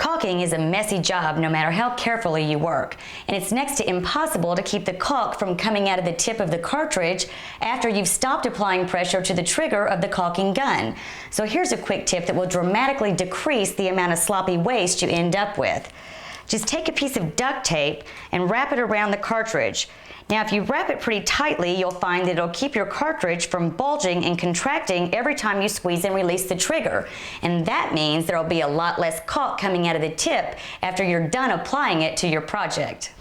Caulking is a messy job no matter how carefully you work, and it's next to impossible to keep the caulk from coming out of the tip of the cartridge after you've stopped applying pressure to the trigger of the caulking gun. So here's a quick tip that will dramatically decrease the amount of sloppy waste you end up with. Just take a piece of duct tape and wrap it around the cartridge. Now, if you wrap it pretty tightly, you'll find that it'll keep your cartridge from bulging and contracting every time you squeeze and release the trigger. And that means there'll be a lot less caulk coming out of the tip after you're done applying it to your project.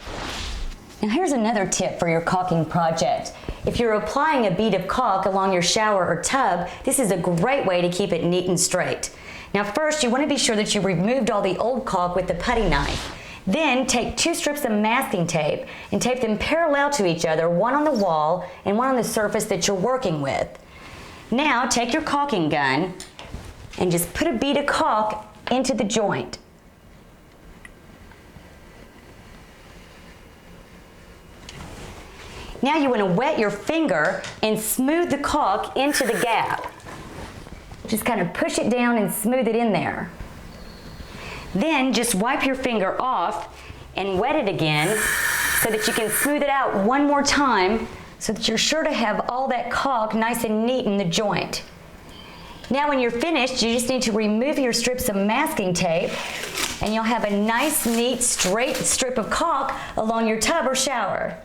Now, here's another tip for your caulking project. If you're applying a bead of caulk along your shower or tub, this is a great way to keep it neat and straight. Now, first, you want to be sure that you removed all the old caulk with the putty knife. Then take 2 strips of masking tape and tape them parallel to each other, one on the wall and one on the surface that you're working with. Now take your caulking gun and just put a bead of caulk into the joint. Now you want to wet your finger and smooth the caulk into the gap. Just kind of push it down and smooth it in there. Then just wipe your finger off and wet it again so that you can smooth it out one more time so that you're sure to have all that caulk nice and neat in the joint. Now when you're finished, you just need to remove your strips of masking tape and you'll have a nice, neat, straight strip of caulk along your tub or shower.